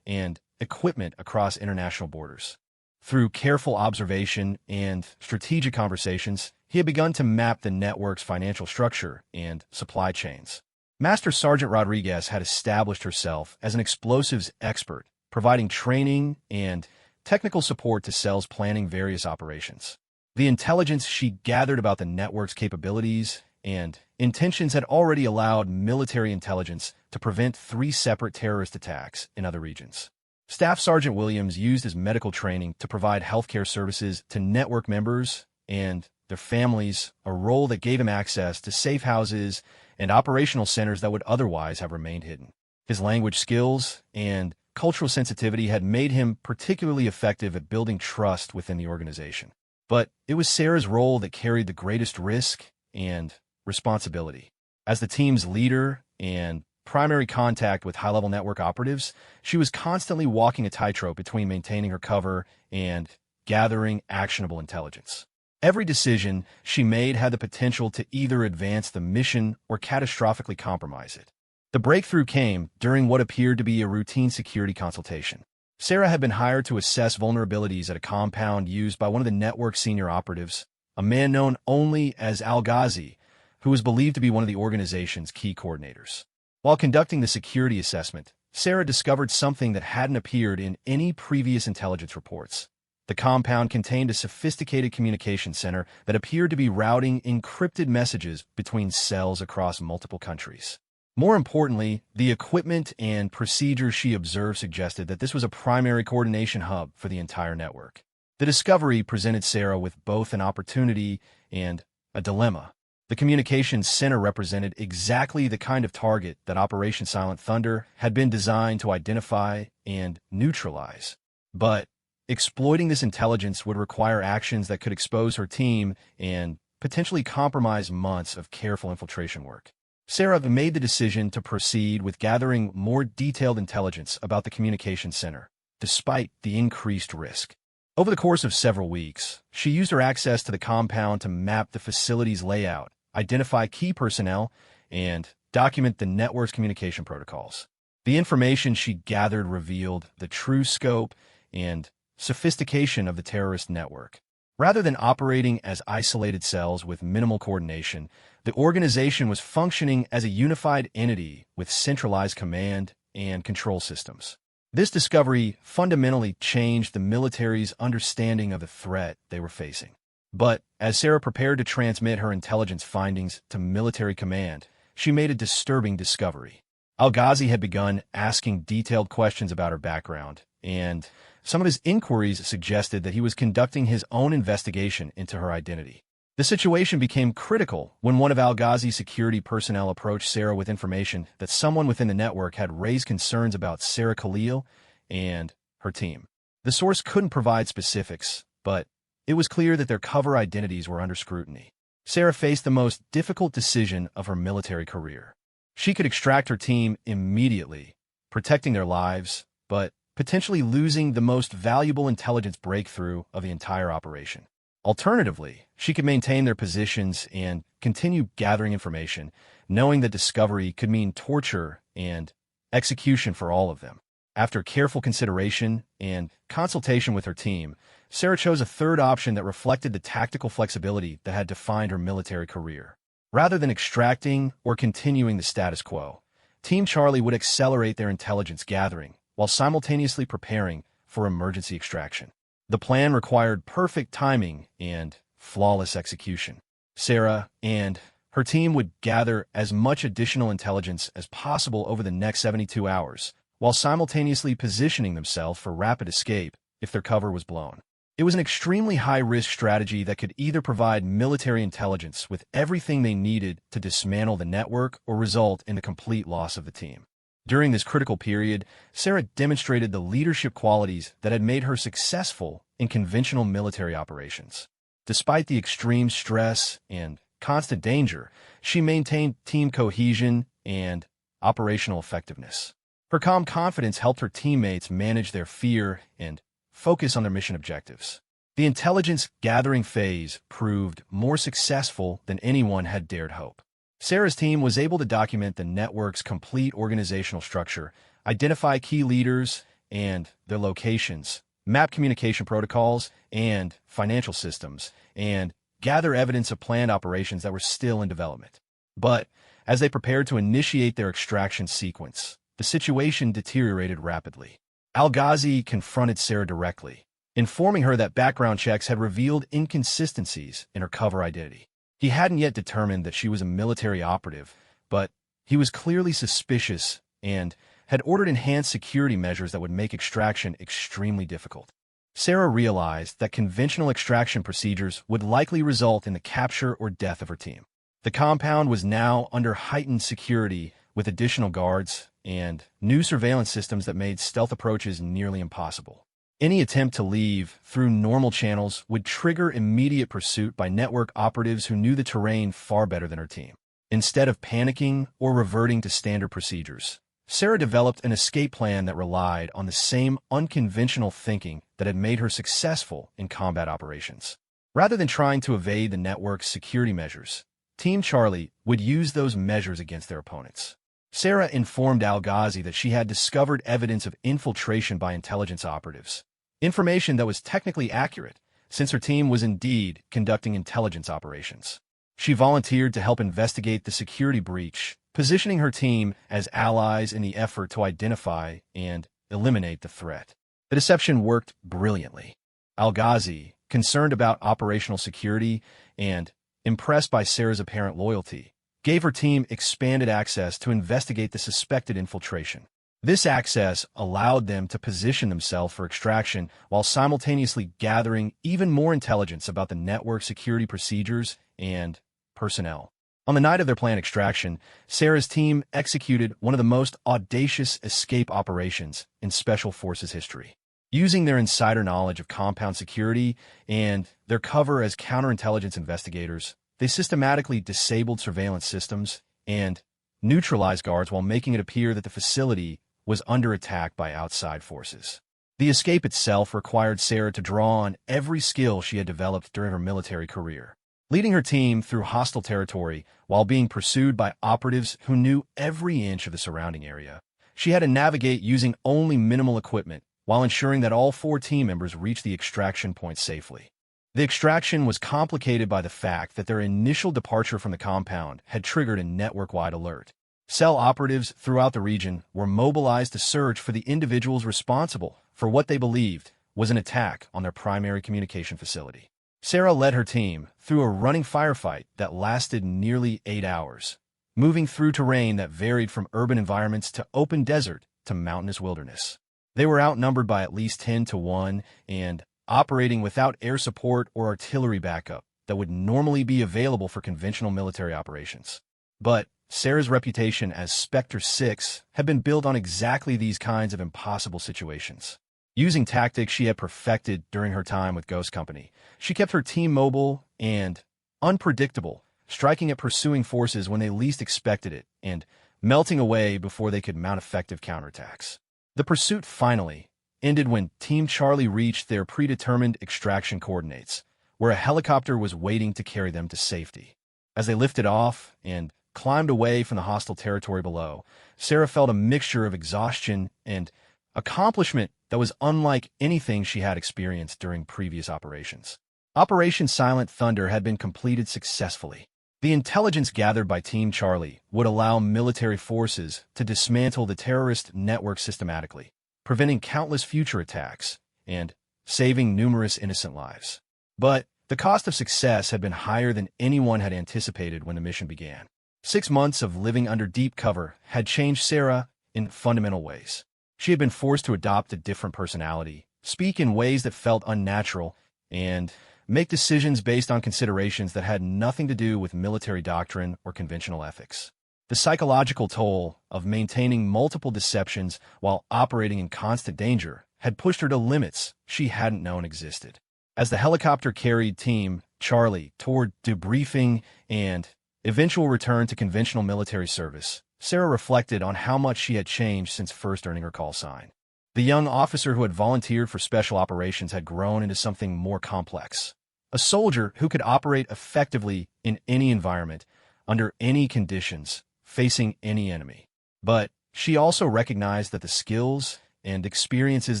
and equipment across international borders. Through careful observation and strategic conversations, he had begun to map the network's financial structure and supply chains. Master Sergeant Rodriguez had established herself as an explosives expert, providing training and technical support to cells planning various operations. The intelligence she gathered about the network's capabilities and intentions had already allowed military intelligence to prevent 3 separate terrorist attacks in other regions. Staff Sergeant Williams used his medical training to provide healthcare services to network members and their families, a role that gave him access to safe houses and operational centers that would otherwise have remained hidden. His language skills and cultural sensitivity had made him particularly effective at building trust within the organization. But it was Sarah's role that carried the greatest risk and responsibility. As the team's leader and primary contact with high-level network operatives, she was constantly walking a tightrope between maintaining her cover and gathering actionable intelligence. Every decision she made had the potential to either advance the mission or catastrophically compromise it. The breakthrough came during what appeared to be a routine security consultation. Sarah had been hired to assess vulnerabilities at a compound used by one of the network's senior operatives, a man known only as Al-Ghazi, who was believed to be one of the organization's key coordinators. While conducting the security assessment, Sarah discovered something that hadn't appeared in any previous intelligence reports. The compound contained a sophisticated communication center that appeared to be routing encrypted messages between cells across multiple countries. More importantly, the equipment and procedures she observed suggested that this was a primary coordination hub for the entire network. The discovery presented Sarah with both an opportunity and a dilemma. The communications center represented exactly the kind of target that Operation Silent Thunder had been designed to identify and neutralize. But exploiting this intelligence would require actions that could expose her team and potentially compromise months of careful infiltration work. Sarah made the decision to proceed with gathering more detailed intelligence about the communications center, despite the increased risk. Over the course of several weeks, she used her access to the compound to map the facility's layout, identify key personnel, and document the network's communication protocols. The information she gathered revealed the true scope and sophistication of the terrorist network. Rather than operating as isolated cells with minimal coordination, the organization was functioning as a unified entity with centralized command and control systems. This discovery fundamentally changed the military's understanding of the threat they were facing. But as Sarah prepared to transmit her intelligence findings to military command, she made a disturbing discovery. Al-Ghazi had begun asking detailed questions about her background, and some of his inquiries suggested that he was conducting his own investigation into her identity. The situation became critical when one of Al-Ghazi's security personnel approached Sarah with information that someone within the network had raised concerns about Sarah Khalil and her team. The source couldn't provide specifics, but it was clear that their cover identities were under scrutiny. Sarah faced the most difficult decision of her military career. She could extract her team immediately, protecting their lives, but potentially losing the most valuable intelligence breakthrough of the entire operation. Alternatively, she could maintain their positions and continue gathering information, knowing that discovery could mean torture and execution for all of them. After careful consideration and consultation with her team, Sarah chose a third option that reflected the tactical flexibility that had defined her military career. Rather than extracting or continuing the status quo, Team Charlie would accelerate their intelligence gathering while simultaneously preparing for emergency extraction. The plan required perfect timing and flawless execution. Sarah and her team would gather as much additional intelligence as possible over the next 72 hours, while simultaneously positioning themselves for rapid escape if their cover was blown. It was an extremely high-risk strategy that could either provide military intelligence with everything they needed to dismantle the network or result in the complete loss of the team. During this critical period, Sarah demonstrated the leadership qualities that had made her successful in conventional military operations. Despite the extreme stress and constant danger, she maintained team cohesion and operational effectiveness. Her calm confidence helped her teammates manage their fear and focus on their mission objectives. The intelligence gathering phase proved more successful than anyone had dared hope. Sarah's team was able to document the network's complete organizational structure, identify key leaders and their locations, map communication protocols and financial systems, and gather evidence of planned operations that were still in development. But as they prepared to initiate their extraction sequence, the situation deteriorated rapidly. Al-Ghazi confronted Sarah directly, informing her that background checks had revealed inconsistencies in her cover identity. He hadn't yet determined that she was a military operative, but he was clearly suspicious and had ordered enhanced security measures that would make extraction extremely difficult. Sarah realized that conventional extraction procedures would likely result in the capture or death of her team. The compound was now under heightened security with additional guards and new surveillance systems that made stealth approaches nearly impossible. Any attempt to leave through normal channels would trigger immediate pursuit by network operatives who knew the terrain far better than her team. Instead of panicking or reverting to standard procedures, Sarah developed an escape plan that relied on the same unconventional thinking that had made her successful in combat operations. Rather than trying to evade the network's security measures, Team Charlie would use those measures against their opponents. Sarah informed Al-Ghazi that she had discovered evidence of infiltration by intelligence operatives, information that was technically accurate, since her team was indeed conducting intelligence operations. She volunteered to help investigate the security breach, positioning her team as allies in the effort to identify and eliminate the threat. The deception worked brilliantly. Al-Ghazi, concerned about operational security and impressed by Sarah's apparent loyalty, gave her team expanded access to investigate the suspected infiltration. This access allowed them to position themselves for extraction while simultaneously gathering even more intelligence about the network security procedures and personnel. On the night of their planned extraction, Sarah's team executed one of the most audacious escape operations in Special Forces history. Using their insider knowledge of compound security and their cover as counterintelligence investigators, they systematically disabled surveillance systems and neutralized guards while making it appear that the facility was under attack by outside forces. The escape itself required Sarah to draw on every skill she had developed during her military career, leading her team through hostile territory while being pursued by operatives who knew every inch of the surrounding area. She had to navigate using only minimal equipment while ensuring that all 4 team members reached the extraction point safely. The extraction was complicated by the fact that their initial departure from the compound had triggered a network-wide alert. Cell operatives throughout the region were mobilized to search for the individuals responsible for what they believed was an attack on their primary communication facility. Sarah led her team through a running firefight that lasted nearly 8 hours, moving through terrain that varied from urban environments to open desert to mountainous wilderness. They were outnumbered by at least 10 to 1 and operating without air support or artillery backup that would normally be available for conventional military operations. But Sarah's reputation as Specter 6 had been built on exactly these kinds of impossible situations. Using tactics she had perfected during her time with Ghost Company, she kept her team mobile and unpredictable, striking at pursuing forces when they least expected it and melting away before they could mount effective counterattacks. The pursuit finally ended when Team Charlie reached their predetermined extraction coordinates, where a helicopter was waiting to carry them to safety. As they lifted off and climbed away from the hostile territory below, Sarah felt a mixture of exhaustion and accomplishment that was unlike anything she had experienced during previous operations. Operation Silent Thunder had been completed successfully. The intelligence gathered by Team Charlie would allow military forces to dismantle the terrorist network systematically, preventing countless future attacks and saving numerous innocent lives. But the cost of success had been higher than anyone had anticipated when the mission began. 6 months of living under deep cover had changed Sarah in fundamental ways. She had been forced to adopt a different personality, speak in ways that felt unnatural, and make decisions based on considerations that had nothing to do with military doctrine or conventional ethics. The psychological toll of maintaining multiple deceptions while operating in constant danger had pushed her to limits she hadn't known existed. As the helicopter carried Team Charlie toward debriefing and eventual return to conventional military service, Sarah reflected on how much she had changed since first earning her call sign. The young officer who had volunteered for special operations had grown into something more complex. A soldier who could operate effectively in any environment, under any conditions, facing any enemy. But she also recognized that the skills and experiences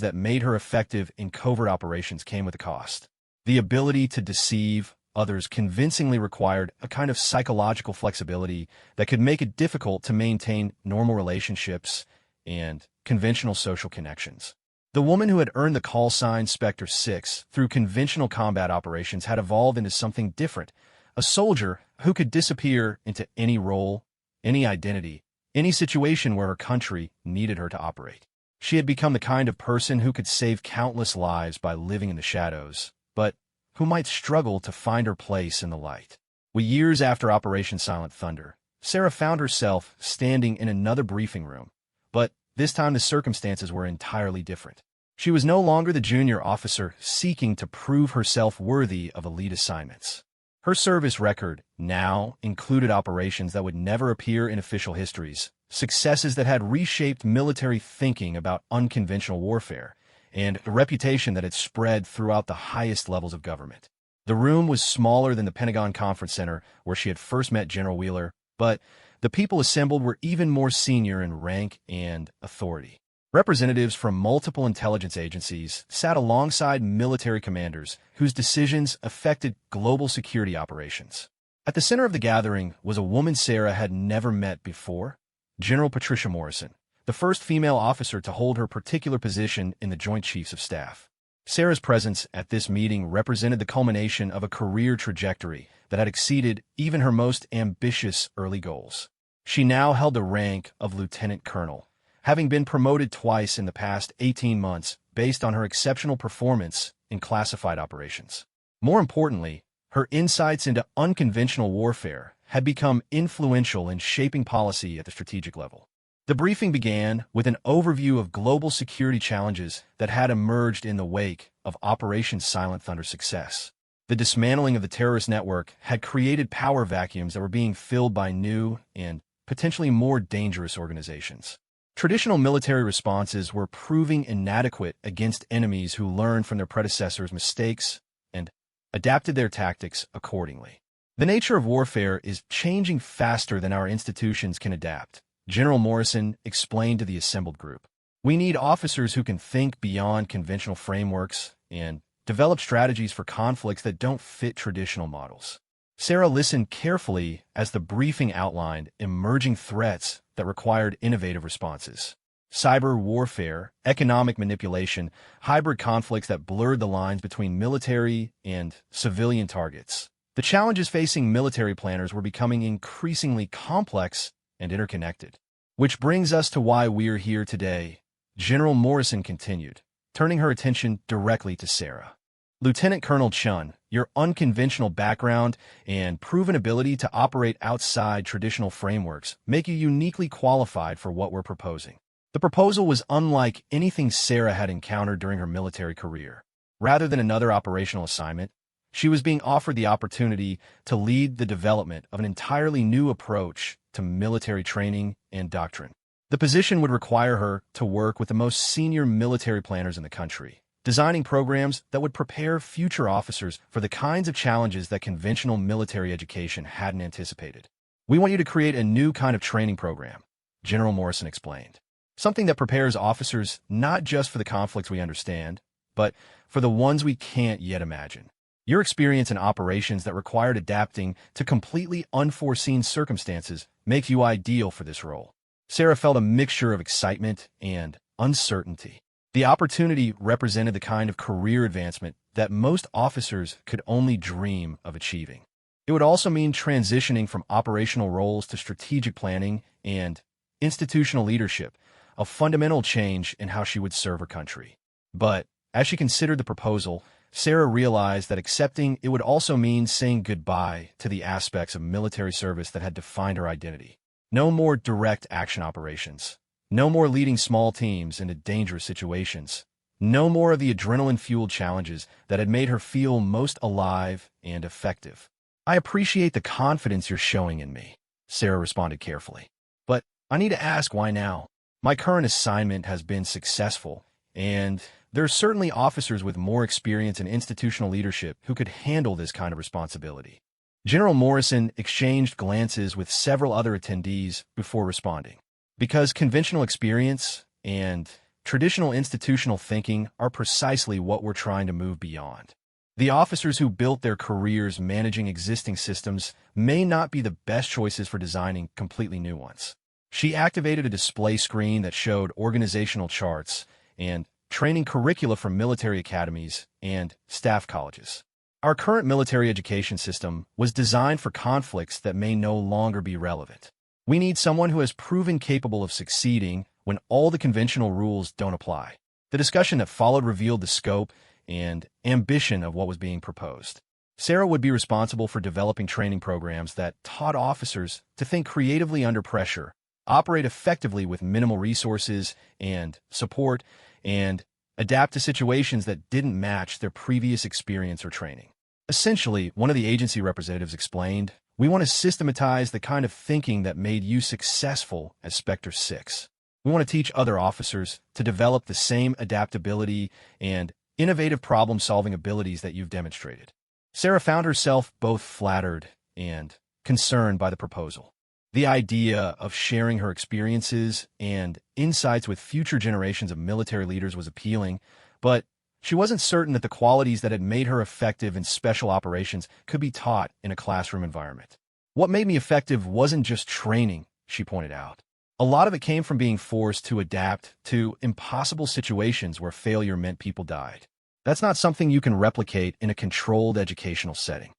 that made her effective in covert operations came with a cost. The ability to deceive others convincingly required a kind of psychological flexibility that could make it difficult to maintain normal relationships and conventional social connections. The woman who had earned the call sign Specter 6 through conventional combat operations had evolved into something different, a soldier who could disappear into any role, any identity, any situation where her country needed her to operate. She had become the kind of person who could save countless lives by living in the shadows, but who might struggle to find her place in the light. Years after Operation Silent Thunder, Sarah found herself standing in another briefing room, but this time the circumstances were entirely different. She was no longer the junior officer seeking to prove herself worthy of elite assignments. Her service record now included operations that would never appear in official histories, successes that had reshaped military thinking about unconventional warfare, and a reputation that had spread throughout the highest levels of government. The room was smaller than the Pentagon Conference Center where she had first met General Wheeler, but the people assembled were even more senior in rank and authority. Representatives from multiple intelligence agencies sat alongside military commanders whose decisions affected global security operations. At the center of the gathering was a woman Sarah had never met before, General Patricia Morrison, the first female officer to hold her particular position in the Joint Chiefs of Staff. Sarah's presence at this meeting represented the culmination of a career trajectory that had exceeded even her most ambitious early goals. She now held the rank of lieutenant colonel, having been promoted twice in the past 18 months based on her exceptional performance in classified operations. More importantly, her insights into unconventional warfare had become influential in shaping policy at the strategic level. The briefing began with an overview of global security challenges that had emerged in the wake of Operation Silent Thunder's success. The dismantling of the terrorist network had created power vacuums that were being filled by new and potentially more dangerous organizations. Traditional military responses were proving inadequate against enemies who learned from their predecessors' mistakes and adapted their tactics accordingly. The nature of warfare is changing faster than our institutions can adapt, General Morrison explained to the assembled group. We need officers who can think beyond conventional frameworks and develop strategies for conflicts that don't fit traditional models. Sarah listened carefully as the briefing outlined emerging threats that required innovative responses. Cyber warfare, economic manipulation, hybrid conflicts that blurred the lines between military and civilian targets. The challenges facing military planners were becoming increasingly complex and interconnected. Which brings us to why we're here today. General Morrison continued, turning her attention directly to Sarah. Lieutenant Colonel Chun, your unconventional background and proven ability to operate outside traditional frameworks make you uniquely qualified for what we're proposing. The proposal was unlike anything Sarah had encountered during her military career. Rather than another operational assignment, she was being offered the opportunity to lead the development of an entirely new approach to military training and doctrine. The position would require her to work with the most senior military planners in the country, designing programs that would prepare future officers for the kinds of challenges that conventional military education hadn't anticipated. We want you to create a new kind of training program, General Morrison explained. Something that prepares officers not just for the conflicts we understand, but for the ones we can't yet imagine. Your experience in operations that required adapting to completely unforeseen circumstances makes you ideal for this role. Sarah felt a mixture of excitement and uncertainty. The opportunity represented the kind of career advancement that most officers could only dream of achieving. It would also mean transitioning from operational roles to strategic planning and institutional leadership, a fundamental change in how she would serve her country. But as she considered the proposal, Sarah realized that accepting it would also mean saying goodbye to the aspects of military service that had defined her identity. No more direct action operations. No more leading small teams into dangerous situations. No more of the adrenaline-fueled challenges that had made her feel most alive and effective. I appreciate the confidence you're showing in me, Sarah responded carefully. But I need to ask, why now? My current assignment has been successful, and there are certainly officers with more experience in institutional leadership who could handle this kind of responsibility. General Morrison exchanged glances with several other attendees before responding. Because conventional experience and traditional institutional thinking are precisely what we're trying to move beyond. The officers who built their careers managing existing systems may not be the best choices for designing completely new ones. She activated a display screen that showed organizational charts and training curricula from military academies and staff colleges. Our current military education system was designed for conflicts that may no longer be relevant. We need someone who has proven capable of succeeding when all the conventional rules don't apply. The discussion that followed revealed the scope and ambition of what was being proposed. Sarah would be responsible for developing training programs that taught officers to think creatively under pressure, operate effectively with minimal resources and support, and adapt to situations that didn't match their previous experience or training. Essentially, one of the agency representatives explained, "We want to systematize the kind of thinking that made you successful as Specter 6. We want to teach other officers to develop the same adaptability and innovative problem-solving abilities that you've demonstrated." Sarah found herself both flattered and concerned by the proposal. The idea of sharing her experiences and insights with future generations of military leaders was appealing, but she wasn't certain that the qualities that had made her effective in special operations could be taught in a classroom environment. What made me effective wasn't just training, she pointed out. A lot of it came from being forced to adapt to impossible situations where failure meant people died. That's not something you can replicate in a controlled educational setting.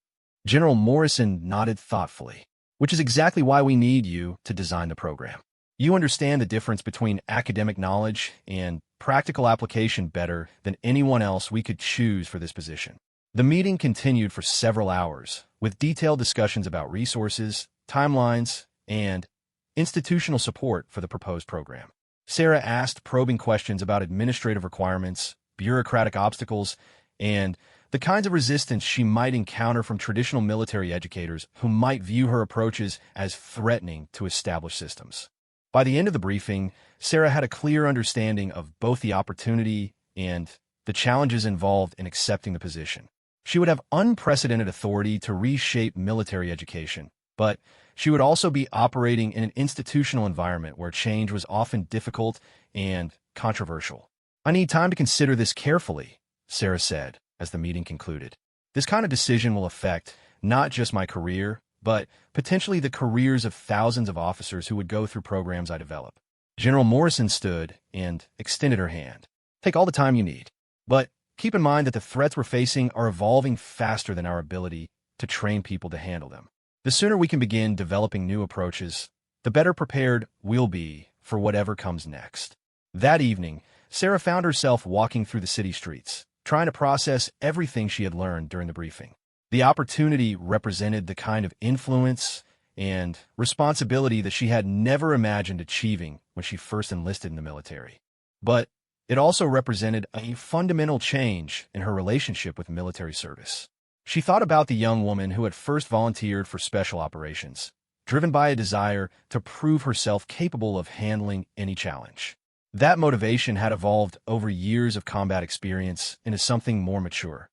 General Morrison nodded thoughtfully. Which is exactly why we need you to design the program. You understand the difference between academic knowledge and practical application better than anyone else we could choose for this position. The meeting continued for several hours, with detailed discussions about resources, timelines, and institutional support for the proposed program. Sarah asked probing questions about administrative requirements, bureaucratic obstacles, and the kinds of resistance she might encounter from traditional military educators who might view her approaches as threatening to established systems. By the end of the briefing, Sarah had a clear understanding of both the opportunity and the challenges involved in accepting the position. She would have unprecedented authority to reshape military education, but she would also be operating in an institutional environment where change was often difficult and controversial. "I need time to consider this carefully," Sarah said as the meeting concluded. "This kind of decision will affect not just my career, but potentially the careers of thousands of officers who would go through programs I develop." General Morrison stood and extended her hand. "Take all the time you need. But keep in mind that the threats we're facing are evolving faster than our ability to train people to handle them. The sooner we can begin developing new approaches, the better prepared we'll be for whatever comes next. That evening, Sarah found herself walking through the city streets, trying to process everything she had learned during the briefing. The opportunity represented the kind of influence and responsibility that she had never imagined achieving when she first enlisted in the military. But it also represented a fundamental change in her relationship with military service. She thought about the young woman who had first volunteered for special operations, driven by a desire to prove herself capable of handling any challenge. That motivation had evolved over years of combat experience into something more mature.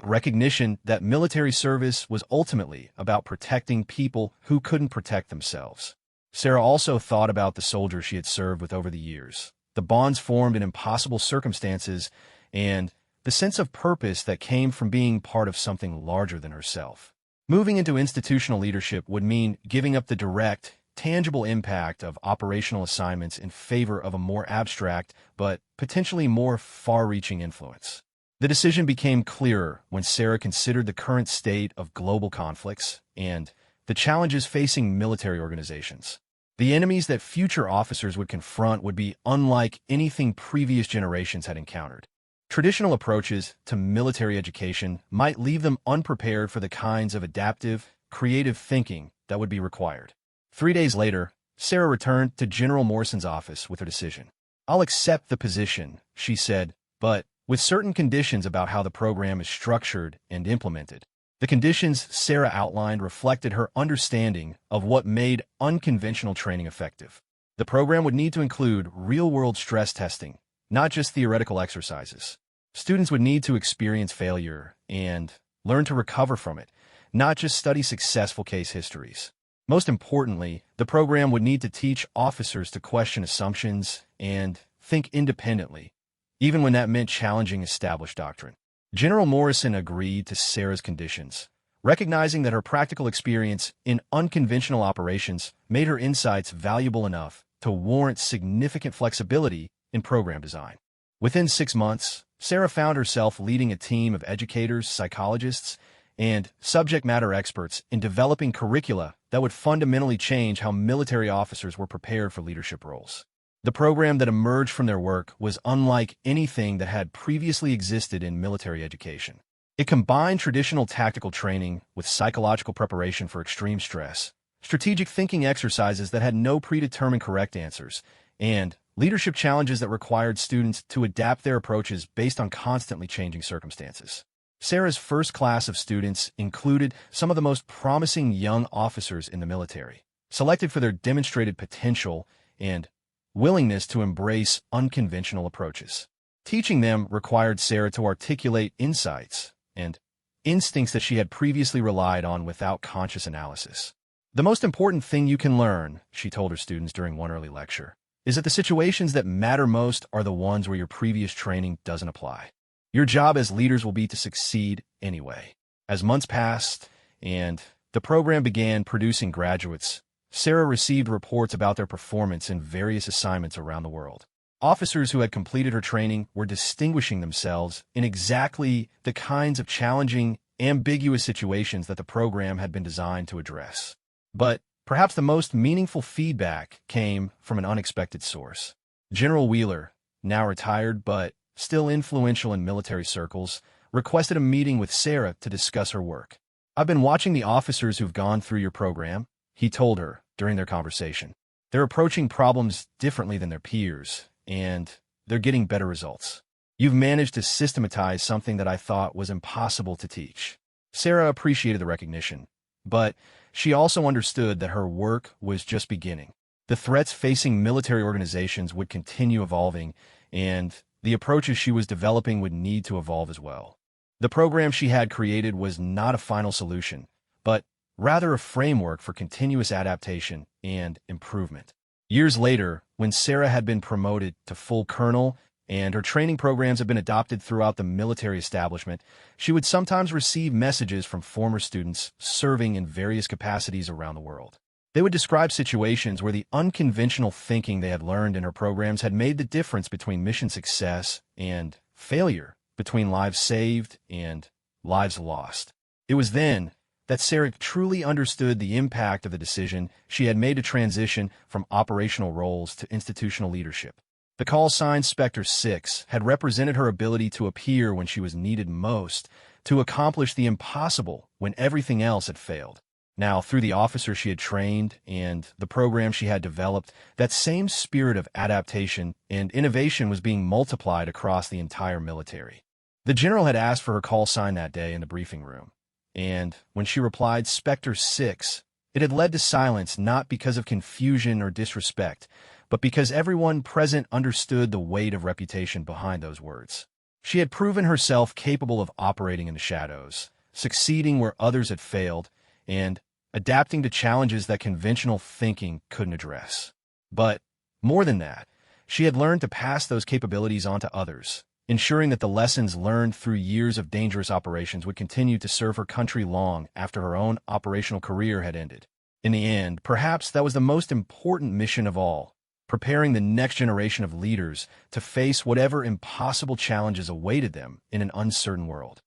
Recognition that military service was ultimately about protecting people who couldn't protect themselves. Sarah also thought about the soldiers she had served with over the years, the bonds formed in impossible circumstances, and the sense of purpose that came from being part of something larger than herself. Moving into institutional leadership would mean giving up the direct, tangible impact of operational assignments in favor of a more abstract but potentially more far-reaching influence. The decision became clearer when Sarah considered the current state of global conflicts and the challenges facing military organizations. The enemies that future officers would confront would be unlike anything previous generations had encountered. Traditional approaches to military education might leave them unprepared for the kinds of adaptive, creative thinking that would be required. 3 days later, Sarah returned to General Morrison's office with her decision. "I'll accept the position," she said, "but with certain conditions about how the program is structured and implemented." The conditions Sarah outlined reflected her understanding of what made unconventional training effective. The program would need to include real-world stress testing, not just theoretical exercises. Students would need to experience failure and learn to recover from it, not just study successful case histories. Most importantly, the program would need to teach officers to question assumptions and think independently, even when that meant challenging established doctrine. General Morrison agreed to Sarah's conditions, recognizing that her practical experience in unconventional operations made her insights valuable enough to warrant significant flexibility in program design. Within 6 months, Sarah found herself leading a team of educators, psychologists, and subject matter experts in developing curricula that would fundamentally change how military officers were prepared for leadership roles. The program that emerged from their work was unlike anything that had previously existed in military education. It combined traditional tactical training with psychological preparation for extreme stress, strategic thinking exercises that had no predetermined correct answers, and leadership challenges that required students to adapt their approaches based on constantly changing circumstances. Sarah's first class of students included some of the most promising young officers in the military, selected for their demonstrated potential and willingness to embrace unconventional approaches. Teaching them required Sarah to articulate insights and instincts that she had previously relied on without conscious analysis. "The most important thing you can learn," she told her students during one early lecture, "is that the situations that matter most are the ones where your previous training doesn't apply. Your job as leaders will be to succeed anyway." As months passed and the program began producing graduates, Sarah received reports about their performance in various assignments around the world. Officers who had completed her training were distinguishing themselves in exactly the kinds of challenging, ambiguous situations that the program had been designed to address. But perhaps the most meaningful feedback came from an unexpected source. General Wheeler, now retired but still influential in military circles, requested a meeting with Sarah to discuss her work. "I've been watching the officers who've gone through your program," he told her during their conversation. "They're approaching problems differently than their peers, and they're getting better results. You've managed to systematize something that I thought was impossible to teach." Sarah appreciated the recognition, but she also understood that her work was just beginning. The threats facing military organizations would continue evolving, and the approaches she was developing would need to evolve as well. The program she had created was not a final solution, but rather a framework for continuous adaptation and improvement. Years later, when Sarah had been promoted to full colonel and her training programs had been adopted throughout the military establishment, she would sometimes receive messages from former students serving in various capacities around the world. They would describe situations where the unconventional thinking they had learned in her programs had made the difference between mission success and failure, between lives saved and lives lost. It was then, that Sarah truly understood the impact of the decision she had made to transition from operational roles to institutional leadership. The call sign Specter 6 had represented her ability to appear when she was needed most, to accomplish the impossible when everything else had failed. Now, through the officer she had trained and the program she had developed, that same spirit of adaptation and innovation was being multiplied across the entire military. The general had asked for her call sign that day in the briefing room, and when she replied Specter 6, it had led to silence not because of confusion or disrespect, but because everyone present understood the weight of reputation behind those words. She had proven herself capable of operating in the shadows, succeeding where others had failed, and adapting to challenges that conventional thinking couldn't address. But, more than that, she had learned to pass those capabilities on to others, ensuring that the lessons learned through years of dangerous operations would continue to serve her country long after her own operational career had ended. In the end, perhaps that was the most important mission of all, preparing the next generation of leaders to face whatever impossible challenges awaited them in an uncertain world.